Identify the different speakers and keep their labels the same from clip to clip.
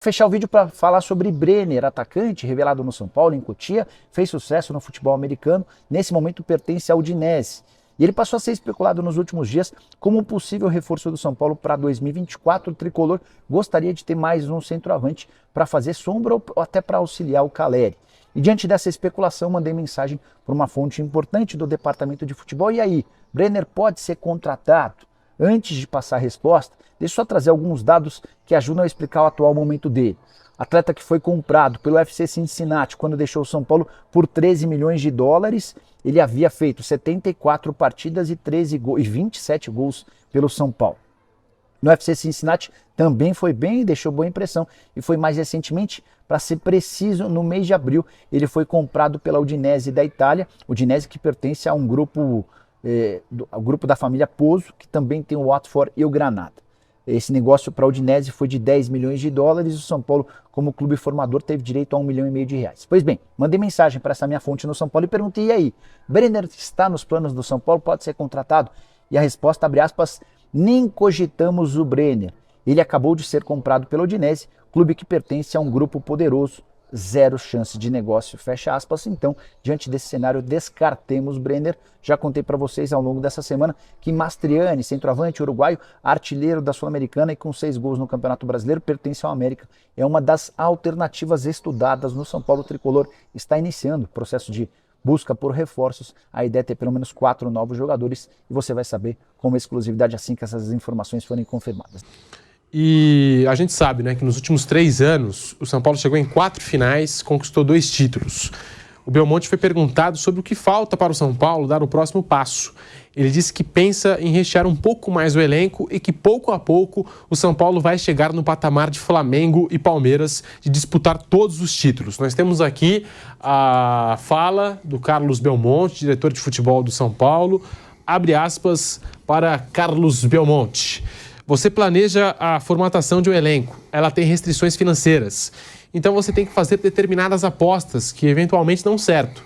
Speaker 1: Fechar o vídeo para falar sobre Brenner, atacante revelado no São Paulo, em Cotia, fez sucesso no futebol americano, nesse momento pertence ao Udinese. E ele passou a ser especulado nos últimos dias como um possível reforço do São Paulo para 2024. O tricolor gostaria de ter mais um centroavante para fazer sombra ou até para auxiliar o Caleri. E diante dessa especulação, mandei mensagem para uma fonte importante do departamento de futebol. E aí, Brenner pode ser contratado? Antes de passar a resposta, deixa eu só trazer alguns dados que ajudam a explicar o atual momento dele. Atleta que foi comprado pelo FC Cincinnati quando deixou o São Paulo por 13 milhões de dólares. Ele havia feito 74 partidas e 27 gols pelo São Paulo. No FC Cincinnati também foi bem e deixou boa impressão. E foi mais recentemente, para ser preciso, no mês de abril, ele foi comprado pela Udinese da Itália. Udinese que pertence a um grupo... o grupo da família Pozzo, que também tem o Watford e o Granada. Esse negócio para a Udinese foi de 10 milhões de dólares. O São Paulo, como clube formador, teve direito a 1,5 milhão de reais. Pois bem, mandei mensagem para essa minha fonte no São Paulo e perguntei: e aí, Brenner está nos planos do São Paulo? Pode ser contratado? E a resposta, abre aspas, nem cogitamos o Brenner. Ele acabou de ser comprado pela Udinese, clube que pertence a um grupo poderoso. Zero chance de negócio, fecha aspas. Então, diante desse cenário, descartemos Brenner. Já contei para vocês ao longo dessa semana que Mastriani, centroavante uruguaio, artilheiro da Sul-Americana e com 6 gols no Campeonato Brasileiro, pertence ao América. É uma das alternativas estudadas no São Paulo. O tricolor está iniciando o processo de busca por reforços. A ideia é ter pelo menos 4 novos jogadores e você vai saber com exclusividade assim que essas informações forem confirmadas.
Speaker 2: E a gente sabe, né, que nos últimos 3 anos o São Paulo chegou em 4 finais, conquistou 2 títulos. O Belmonte foi perguntado sobre o que falta para o São Paulo dar o próximo passo. Ele disse que pensa em rechear um pouco mais o elenco e que pouco a pouco o São Paulo vai chegar no patamar de Flamengo e Palmeiras de disputar todos os títulos. Nós temos aqui a fala do Carlos Belmonte, diretor de futebol do São Paulo. Abre aspas para Carlos Belmonte. Você planeja a formatação de um elenco, ela tem restrições financeiras. Então você tem que fazer determinadas apostas que eventualmente dão certo.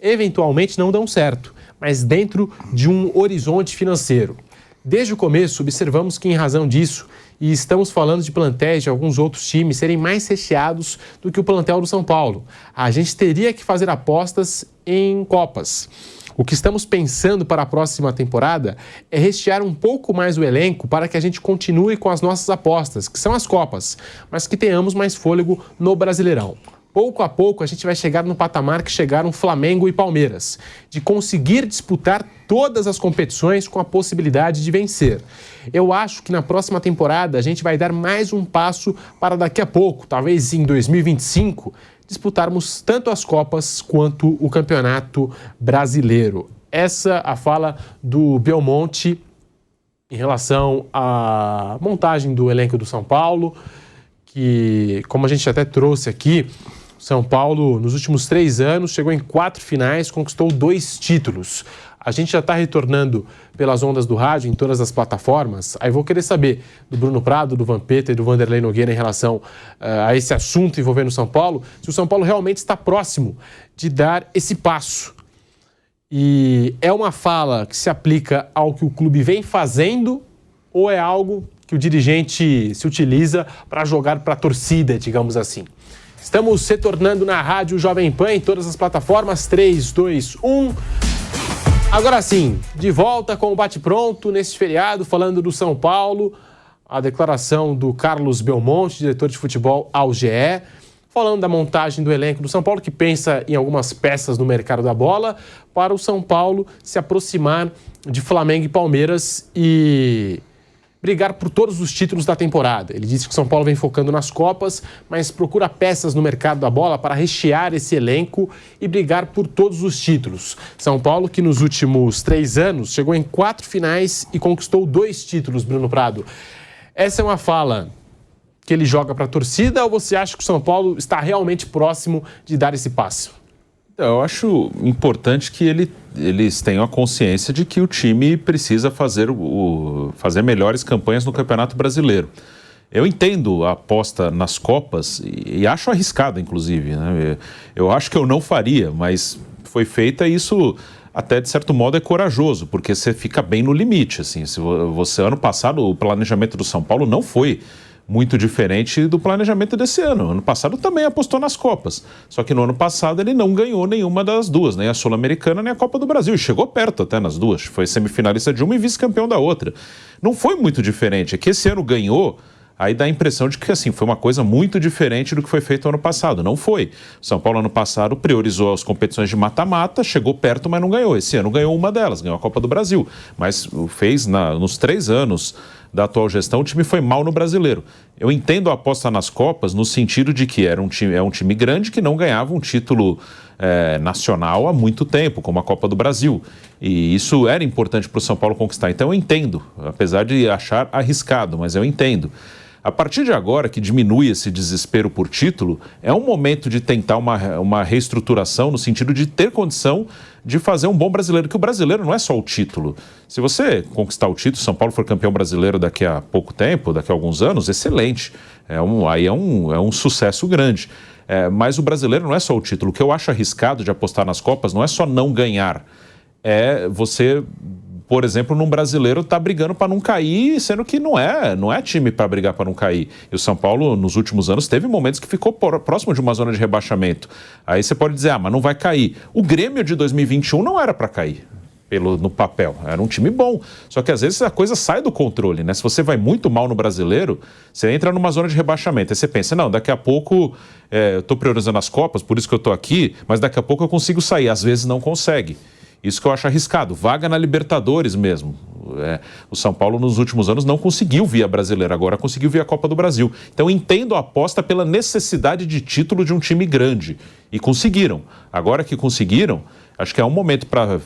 Speaker 2: Eventualmente não dão certo, mas dentro de um horizonte financeiro. Desde o começo observamos que em razão disso, e estamos falando de plantéis de alguns outros times serem mais recheados do que o plantel do São Paulo, a gente teria que fazer apostas em Copas. O que estamos pensando para a próxima temporada é rechear um pouco mais o elenco para que a gente continue com as nossas apostas, que são as Copas, mas que tenhamos mais fôlego no Brasileirão. Pouco a pouco a gente vai chegar no patamar que chegaram Flamengo e Palmeiras, de conseguir disputar todas as competições com a possibilidade de vencer. Eu acho que na próxima temporada a gente vai dar mais um passo para daqui a pouco, talvez em 2025, disputarmos tanto as Copas quanto o Campeonato Brasileiro. Essa a fala do Belmonte em relação à montagem do elenco do São Paulo, que, como a gente até trouxe aqui, São Paulo, nos últimos 3 anos, chegou em 4 finais, conquistou 2 títulos. A gente já está retornando pelas ondas do rádio, em todas as plataformas. Aí vou querer saber do Bruno Prado, do Vampeta e do Vanderlei Nogueira em relação a esse assunto envolvendo o São Paulo, se o São Paulo realmente está próximo de dar esse passo. E é uma fala que se aplica ao que o clube vem fazendo ou é algo que o dirigente se utiliza para jogar para a torcida, digamos assim? Estamos retornando na Rádio Jovem Pan, em todas as plataformas. 3, 2, 1... Agora sim, de volta com o Bate-Pronto nesse feriado, falando do São Paulo, a declaração do Carlos Belmonte, diretor de futebol ao GE, falando da montagem do elenco do São Paulo, que pensa em algumas peças no mercado da bola, para o São Paulo se aproximar de Flamengo e Palmeiras e brigar por todos os títulos da temporada. Ele disse que o São Paulo vem focando nas Copas, mas procura peças no mercado da bola para rechear esse elenco e brigar por todos os títulos. São Paulo que nos últimos 3 anos chegou em 4 finais e conquistou 2 títulos, Bruno Prado. Essa é uma fala que ele joga para a torcida ou você acha que o São Paulo está realmente próximo de dar esse passo?
Speaker 3: Eu acho importante que eles tenham a consciência de que o time precisa fazer melhores campanhas no Campeonato Brasileiro. Eu entendo a aposta nas Copas e acho arriscado, inclusive, né? Eu acho que eu não faria, mas foi feita e isso até de certo modo é corajoso, porque você fica bem no limite. Assim, se você, ano passado, o planejamento do São Paulo não foi muito diferente do planejamento desse ano. Ano passado também apostou nas Copas, só que no ano passado ele não ganhou nenhuma das duas, nem a Sul-Americana nem a Copa do Brasil, e chegou perto até nas duas, foi semifinalista de uma e vice-campeão da outra. Não foi muito diferente, é que esse ano ganhou. Aí dá a impressão de que assim, foi uma coisa muito diferente do que foi feito ano passado. Não foi. O São Paulo ano passado priorizou as competições de mata-mata, chegou perto, mas não ganhou. Esse ano ganhou uma delas, ganhou a Copa do Brasil. Mas fez nos 3 anos da atual gestão, o time foi mal no Brasileiro. Eu entendo a aposta nas Copas no sentido de que é um time grande que não ganhava um título nacional há muito tempo, como a Copa do Brasil. E isso era importante para o São Paulo conquistar. Então eu entendo, apesar de achar arriscado, mas eu entendo. A partir de agora, que diminui esse desespero por título, é um momento de tentar uma reestruturação no sentido de ter condição de fazer um bom brasileiro, que o brasileiro não é só o título. Se você conquistar o título, São Paulo for campeão brasileiro daqui a pouco tempo, daqui a alguns anos, excelente. Aí é um sucesso grande. Mas o brasileiro não é só o título. O que eu acho arriscado de apostar nas Copas não é só não ganhar. É você, por exemplo, num brasileiro tá brigando para não cair, sendo que não é time para brigar para não cair. E o São Paulo, nos últimos anos, teve momentos que ficou próximo de uma zona de rebaixamento. Aí você pode dizer, mas não vai cair. O Grêmio de 2021 não era para cair. No papel, era um time bom, só que às vezes a coisa sai do controle, né? Se você vai muito mal no brasileiro, você entra numa zona de rebaixamento, aí você pensa, não, daqui a pouco eu tô priorizando as Copas, por isso que eu tô aqui, mas daqui a pouco eu consigo sair, às vezes não consegue. Isso que eu acho arriscado, vaga na Libertadores mesmo. O São Paulo nos últimos anos não conseguiu via brasileira, agora conseguiu via Copa do Brasil. Então entendo a aposta pela necessidade de título de um time grande, e conseguiram. Agora que conseguiram, acho que é um momento para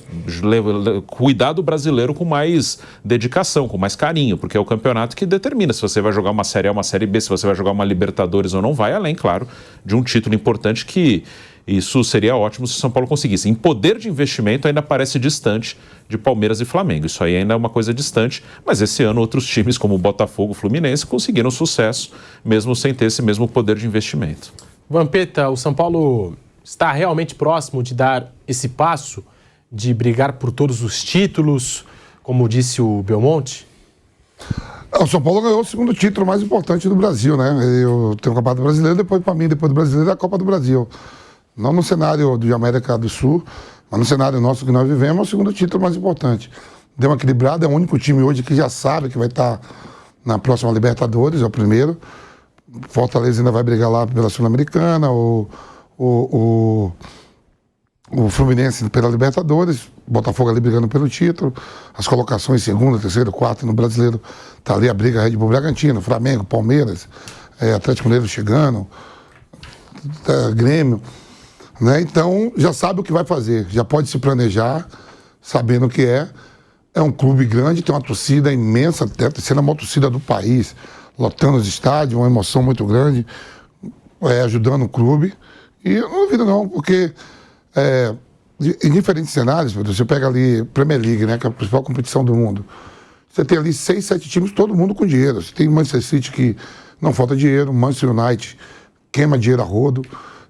Speaker 3: cuidar do brasileiro com mais dedicação, com mais carinho, porque é o campeonato que determina se você vai jogar uma Série A ou uma Série B, se você vai jogar uma Libertadores ou não, vai além, claro, de um título importante que isso seria ótimo se o São Paulo conseguisse. Em poder de investimento ainda parece distante de Palmeiras e Flamengo, isso aí ainda é uma coisa distante, mas esse ano outros times como o Botafogo e o Fluminense conseguiram sucesso, mesmo sem ter esse mesmo poder de investimento.
Speaker 2: Vampeta, o São Paulo está realmente próximo de dar esse passo, de brigar por todos os títulos, como disse o Belmonte?
Speaker 4: O São Paulo ganhou o segundo título mais importante do Brasil, né? Eu tenho o Campeonato Brasileiro, depois do Brasileiro, a Copa do Brasil. Não no cenário de América do Sul, mas no cenário nosso que nós vivemos, é o segundo título mais importante. Deu uma equilibrada, é o único time hoje que já sabe que vai estar na próxima Libertadores, é o primeiro. Fortaleza ainda vai brigar lá pela Sul-Americana, o Fluminense pela Libertadores, Botafogo ali brigando pelo título, as colocações segunda, terceiro, quarto no Brasileiro, tá ali a briga Red Bull Bragantino, Flamengo, Palmeiras, Atlético Mineiro chegando, Grêmio, né? Então já sabe o que vai fazer, já pode se planejar, sabendo o que é um clube grande, tem uma torcida imensa, até sendo a maior torcida do país, lotando os estádios, uma emoção muito grande, ajudando o clube. E eu não duvido não, porque em diferentes cenários, você pega ali Premier League, né, que é a principal competição do mundo, você tem ali 6, 7 times, todo mundo com dinheiro. Você tem Manchester City que não falta dinheiro, Manchester United queima dinheiro a rodo,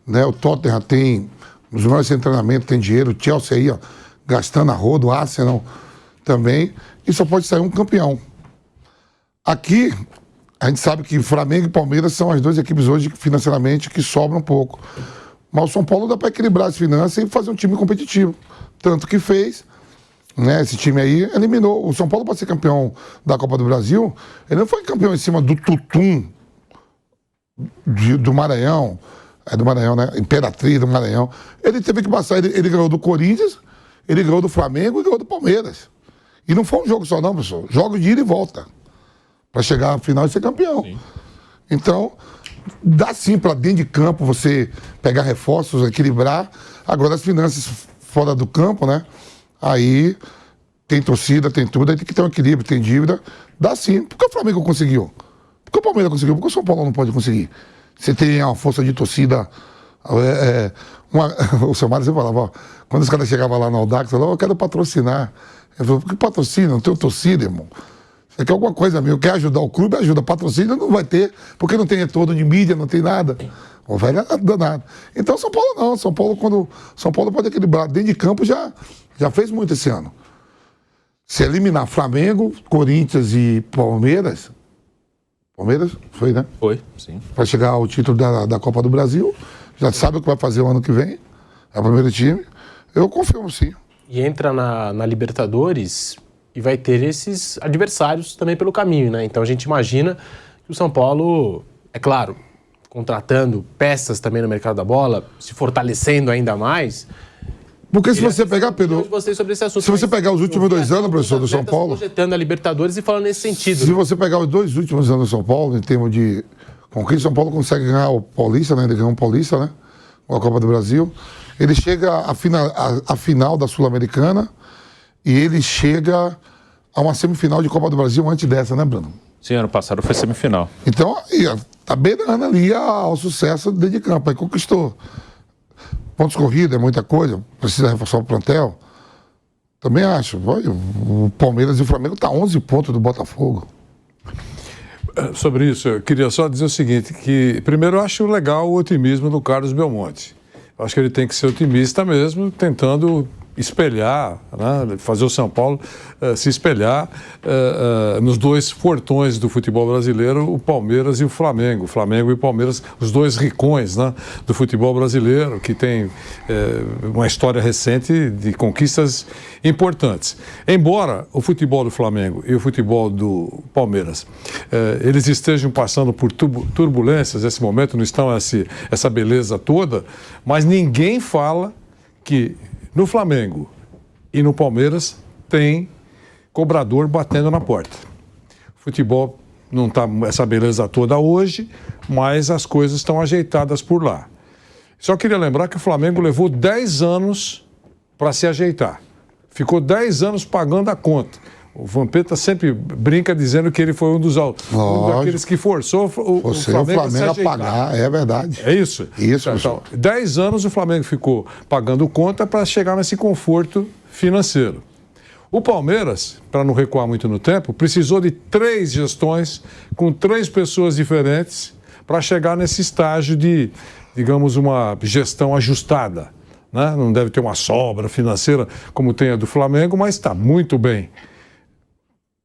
Speaker 4: né, o Tottenham tem, nos maiores treinamentos tem dinheiro, o Chelsea aí, ó, gastando a rodo, o Arsenal também, e só pode sair um campeão. Aqui, a gente sabe que Flamengo e Palmeiras são as duas equipes hoje financeiramente que sobram um pouco. Mas o São Paulo dá para equilibrar as finanças e fazer um time competitivo. Tanto que fez, né? Esse time aí eliminou. O São Paulo, para ser campeão da Copa do Brasil, ele não foi campeão em cima do Tutum do Maranhão, do Maranhão, né? Imperatriz do Maranhão. Ele teve que passar, ele ganhou do Corinthians, ele ganhou do Flamengo e ganhou do Palmeiras. E não foi um jogo só não, pessoal. Jogo de ida e volta. Para chegar à final e ser campeão. Sim. Então, dá sim para dentro de campo você pegar reforços, equilibrar. Agora as finanças fora do campo, né? Aí tem torcida, tem tudo, aí tem que ter um equilíbrio, tem dívida. Dá sim. Por que o Flamengo conseguiu? Por que o Palmeiras conseguiu? Por que o São Paulo não pode conseguir? Você tem uma força de torcida. O seu Mário sempre falava, ó, quando os caras chegavam lá no Audax, falavam, eu quero patrocinar. Ele falou, por que patrocina? Não tenho torcida, irmão. Você quer alguma coisa mesmo, quer ajudar o clube, ajuda. Patrocínio não vai ter, porque não tem retorno de mídia, não tem nada. O velho é danado. Então São Paulo não. São Paulo, quando São Paulo pode equilibrar dentro de campo, já fez muito esse ano. Se eliminar Flamengo, Corinthians e Palmeiras, Palmeiras? Foi, né?
Speaker 3: Foi, sim.
Speaker 4: Vai chegar ao título da Copa do Brasil. Já sabe o que vai fazer o ano que vem. É o primeiro time. Eu confio, sim.
Speaker 2: E entra na Libertadores e vai ter esses adversários também pelo caminho, né? Então a gente imagina que o São Paulo, é claro, contratando peças também no mercado da bola, se fortalecendo ainda mais.
Speaker 4: Porque se você pegar, Pedro,
Speaker 2: sobre esse assunto,
Speaker 4: se você pegar os últimos 2 anos, professor, do São Paulo...
Speaker 2: projetando a Libertadores e falando nesse sentido.
Speaker 4: Se você pegar os 2 últimos anos do São Paulo, em termos de conquista, o São Paulo consegue ganhar o Paulista, né? Ele ganhou um Paulista, né? Com a Copa do Brasil. Ele chega à final da Sul-Americana e ele chega a uma semifinal de Copa do Brasil antes dessa, né, Bruno?
Speaker 3: Sim, ano passado foi semifinal.
Speaker 4: Então, tá beirando ali ao sucesso dentro de campo, aí conquistou. Pontos corridos é muita coisa, precisa reforçar o plantel. Também acho. O Palmeiras e o Flamengo tá 11 pontos do Botafogo.
Speaker 5: Sobre isso, eu queria só dizer o seguinte, que primeiro eu acho legal o otimismo do Carlos Belmonte. Eu acho que ele tem que ser otimista mesmo, tentando espelhar, né, fazer o São Paulo se espelhar nos 2 fortões do futebol brasileiro, o Palmeiras e o Flamengo. O Flamengo e o Palmeiras, os 2 ricões, né, do futebol brasileiro, que tem uma história recente de conquistas importantes. Embora o futebol do Flamengo e o futebol do Palmeiras eles estejam passando por turbulências nesse momento, não estão essa beleza toda, mas ninguém fala que no Flamengo e no Palmeiras tem cobrador batendo na porta. O futebol não está essa beleza toda hoje, mas as coisas estão ajeitadas por lá. Só queria lembrar que o Flamengo levou 10 anos para se ajeitar. Ficou 10 anos pagando a conta. O Vampeta sempre brinca dizendo que ele foi um daqueles que forçou o Flamengo
Speaker 4: a pagar, é verdade.
Speaker 5: É isso?
Speaker 4: Isso,
Speaker 5: então, 10 anos o Flamengo ficou pagando conta para chegar nesse conforto financeiro. O Palmeiras, para não recuar muito no tempo, precisou de 3 gestões com 3 pessoas diferentes para chegar nesse estágio de, digamos, uma gestão ajustada, né? Não deve ter uma sobra financeira como tem a do Flamengo, mas está muito bem.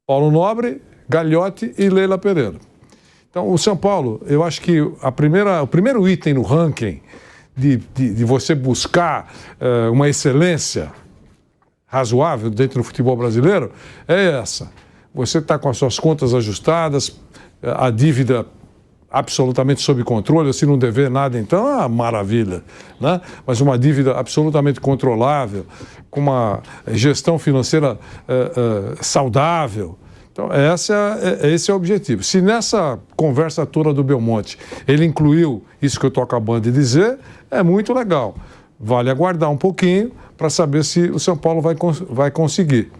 Speaker 5: Paulo Nobre, Gagliotti e Leila Pereira. Então, o São Paulo, eu acho que o primeiro item no ranking de você buscar uma excelência razoável dentro do futebol brasileiro é essa. Você está com as suas contas ajustadas, a dívida absolutamente sob controle, se não dever nada, então é uma maravilha, né? Mas uma dívida absolutamente controlável, com uma gestão financeira saudável. Então, esse é o objetivo. Se nessa conversa toda do Belmonte ele incluiu isso que eu estou acabando de dizer, é muito legal. Vale aguardar um pouquinho para saber se o São Paulo vai conseguir.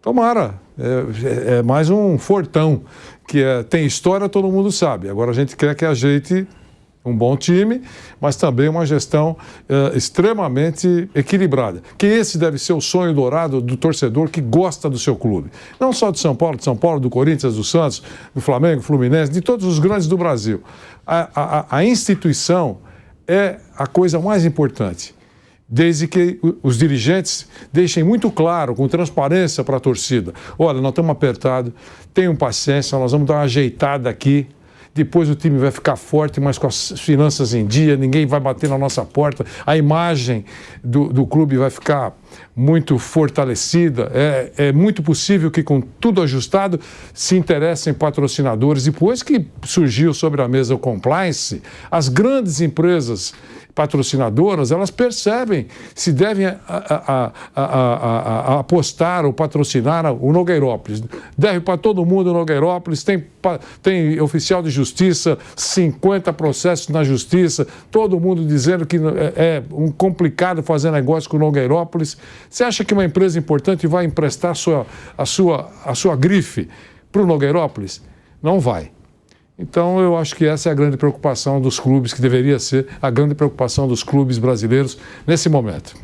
Speaker 5: Tomara, é mais um fortão, que tem história, todo mundo sabe. Agora a gente quer que ajeite um bom time, mas também uma gestão extremamente equilibrada. Que esse deve ser o sonho dourado do torcedor que gosta do seu clube. Não só de São Paulo, do Corinthians, do Santos, do Flamengo, Fluminense, de todos os grandes do Brasil. A instituição é a coisa mais importante. Desde que os dirigentes deixem muito claro, com transparência para a torcida. Olha, nós estamos apertados, tenham paciência, nós vamos dar uma ajeitada aqui. Depois o time vai ficar forte, mas com as finanças em dia, ninguém vai bater na nossa porta. A imagem do clube vai ficar muito fortalecida. É muito possível que, com tudo ajustado, se interessem patrocinadores. Depois que surgiu sobre a mesa o compliance, as grandes empresas patrocinadoras, elas percebem se devem apostar ou patrocinar o Nogueirópolis. Deve para todo mundo o Nogueirópolis, tem oficial de justiça, 50 processos na justiça, todo mundo dizendo que é complicado fazer negócio com o Nogueirópolis. Você acha que uma empresa importante vai emprestar a sua grife para o Nogueirópolis? Não vai. Então, eu acho que essa é a grande preocupação dos clubes, que deveria ser a grande preocupação dos clubes brasileiros nesse momento.